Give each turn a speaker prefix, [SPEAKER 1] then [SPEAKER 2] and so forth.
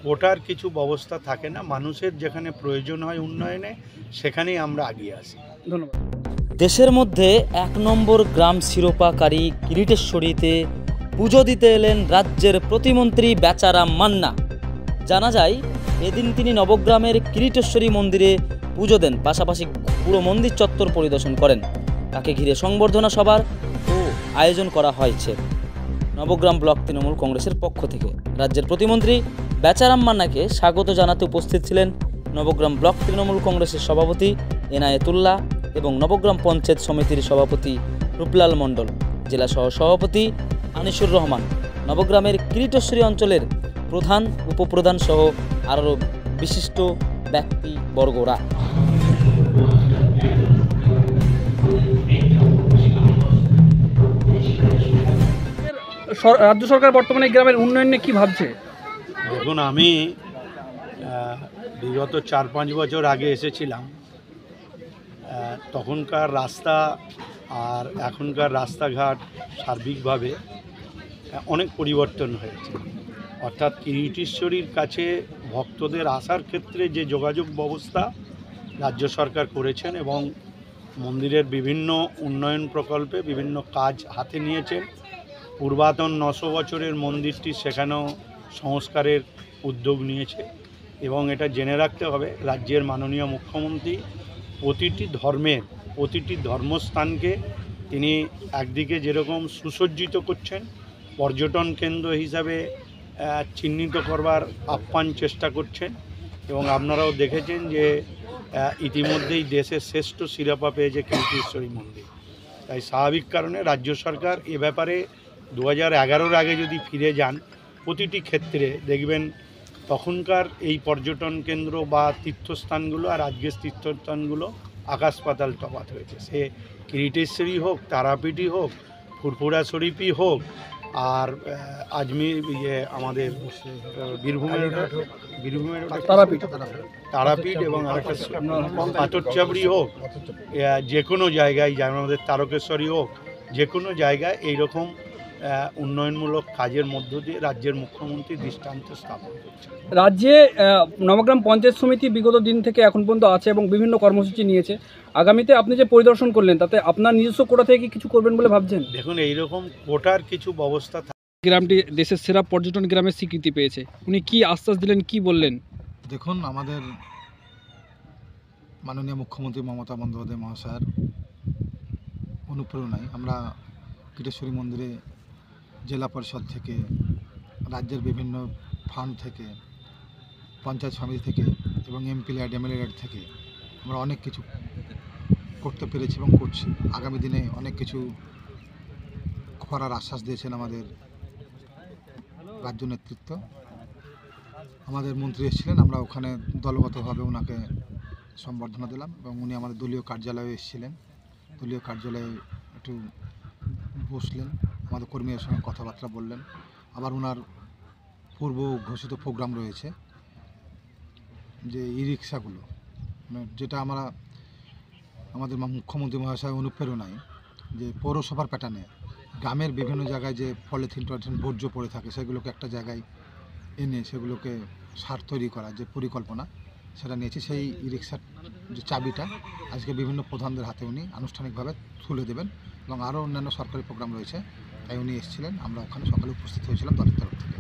[SPEAKER 1] কোটার কিছু ব্যবস্থা থাকে না, মানুষের যেখানে প্রয়োজন হয় উন্নয়নে সেখানেই আমরা এগিয়ে আসি।
[SPEAKER 2] ধন্যবাদ।
[SPEAKER 3] দেশের মধ্যে ১ নম্বর গ্রাম শিরোপাকারী কিরিটেশ্বরীতে পুজো দিতে এলেন রাজ্যের প্রতিমন্ত্রী বেচারাম মান্না। জানা যায় এদিন তিনি নবগ্রামের কিরিটেশ্বরী মন্দিরে পুজো দেন, পাশাপাশি পুরো মন্দির চত্বর পরিদর্শন করেন। তাকে ঘিরে সংবর্ধনা সভার ও আয়োজন করা হয়েছে নবগ্রাম ব্লক তৃণমূল কংগ্রেসের পক্ষ থেকে। রাজ্যের প্রতিমন্ত্রী বেচারাম মান্নাকে স্বাগত জানাতে উপস্থিত ছিলেন নবগ্রাম ব্লক তৃণমূল কংগ্রেসের সভাপতি এনায়েতুল্লাহ এবং নবগ্রাম পঞ্চায়েত সমিতির সভাপতি রূপলাল মণ্ডল, জেলা সহ-সভাপতি আনিসুর রহমান, নবগ্রামের কিরিটেশ্বরী অঞ্চলের প্রধান উপপ্রধান সহ আরও বিশিষ্ট ব্যক্তিবর্গরা।
[SPEAKER 2] রাজ্য সরকার বর্তমানে গ্রামের উন্নয়ন নিয়ে কী ভাবছে?
[SPEAKER 1] দেখুন, আমি বিগত ৪-৫ বছর আগে এসেছিলাম। তখনকার রাস্তা আর এখনকার রাস্তাঘাট সার্বিকভাবে অনেক পরিবর্তন হয়েছে। অর্থাৎ কিরিটেশ্বরীর কাছে ভক্তদের আসার ক্ষেত্রে যে যোগাযোগ ব্যবস্থা রাজ্য সরকার করেছেন এবং মন্দিরের বিভিন্ন উন্নয়ন প্রকল্পে বিভিন্ন কাজ হাতে নিয়েছেন। পূর্বাতন ৯০০ বছরের মন্দিরটি সেখানেও সংস্কারের উদ্যোগ নিয়েছে এবং এটা জেনে রাখতে হবে, রাজ্যের মাননীয় মুখ্যমন্ত্রী প্রতিটি ধর্মস্থানকে তিনি একদিকে যেরকম সুসজ্জিত করছেন, পর্যটন কেন্দ্র হিসাবে চিহ্নিত করবার আপ্রাণ চেষ্টা করছেন এবং আপনারাও দেখেছেন যে ইতিমধ্যেই দেশের শ্রেষ্ঠ শিরোপা পেয়েছে কিরিটেশ্বরী মন্দির। তাই স্বাভাবিক কারণে রাজ্য সরকার এ ব্যাপারে 2011-র আগে যদি ফিরে যান, প্রতিটি ক্ষেত্রে দেখবেন তখনকার এই পর্যটন কেন্দ্র বা তীর্থস্থানগুলো আর আজকের তীর্থস্থানগুলো আকাশ পাতাল তফাৎ হয়েছে। সে কিরিটেশ্বরী হোক, তারাপীঠই হোক, ফুরফুরা শরীফই হোক, আর আজমির আমাদের বীরভূমের তারাপীঠ এবং আরেকটা পাথরচাবড়ি হোক, যে কোনো জায়গায়, যেমন আমাদের তারকেশ্বরী হোক, যে কোনো জায়গায় এইরকম উন্নয়নমূলক কাজের মধ্য দিয়ে রাজ্যের মুখ্যমন্ত্রী দৃষ্টান্ত স্থাপন করছে।
[SPEAKER 2] রাজ্যে নবগ্রাম পঞ্চায়েত সমিতি বিগত দিন থেকে এখন পর্যন্ত আছে এবং বিভিন্ন কর্মসূচি নিয়েছে। আগামীতে আপনি যে পরিদর্শন করলেন তাতে আপনার নিজস্ব কোটা থেকে কিছু করবেন বলে ভাবছেন?
[SPEAKER 1] দেখুন, এইরকম কোটার কিছু ব্যবস্থা।
[SPEAKER 2] গ্রামটি দেশের সেরা পর্যটন গ্রামের স্বীকৃতি পেয়েছে, উনি কি আশ্বাস দিলেন, কি বললেন?
[SPEAKER 4] দেখুন, আমাদের মাননীয় মুখ্যমন্ত্রী মমতা বন্দ্যোপাধ্যায় মহাশয়ের অনুপ্রেরণায় আমরা কিরিটেশ্বরী মন্দিরে জেলা পরিষদ থেকে, রাজ্যের বিভিন্ন ফান্ড থেকে, পঞ্চায়েত সমিতি থেকে এবং এমপি ল্যাড, এমএলএ ল্যাড থেকে আমরা অনেক কিছু করতে পেরেছি এবং করছি। আগামী দিনে অনেক কিছু করার আশ্বাস দিয়েছেন আমাদের রাজ্য নেতৃত্ব। আমাদের মন্ত্রী এসেছিলেন, আমরা ওখানে দলগতভাবে ওনাকে সম্বর্ধনা দিলাম এবং উনি আমাদের দলীয় কার্যালয়ে এসেছিলেন। দলীয় কার্যালয়ে একটু বসলেন, আমাদের কর্মীদের সঙ্গে কথাবার্তা বললেন। আবার ওনার পূর্ব ঘোষিত প্রোগ্রাম রয়েছে যে ই রিক্সাগুলো, যেটা আমরা আমাদের মুখ্যমন্ত্রী মহাশয় অনুপ্রেরণায় যে পৌরসভার প্যাটার্নে গ্রামের বিভিন্ন জায়গায় যে পলিথিন বর্জ্য পড়ে থাকে সেগুলোকে একটা জায়গায় এনে সেগুলোকে সার তৈরি করার যে পরিকল্পনা সেটা নিয়েছি। সেই ই রিক্সার যে চাবিটা আজকে বিভিন্ন প্রধানদের হাতে উনি আনুষ্ঠানিকভাবে তুলে দেবেন এবং আরও অন্যান্য সরকারি প্রোগ্রাম রয়েছে, তাই উনি এসেছিলেন। আমরা ওখানে সকালে উপস্থিত হয়েছিলাম দলের তরফ থেকে।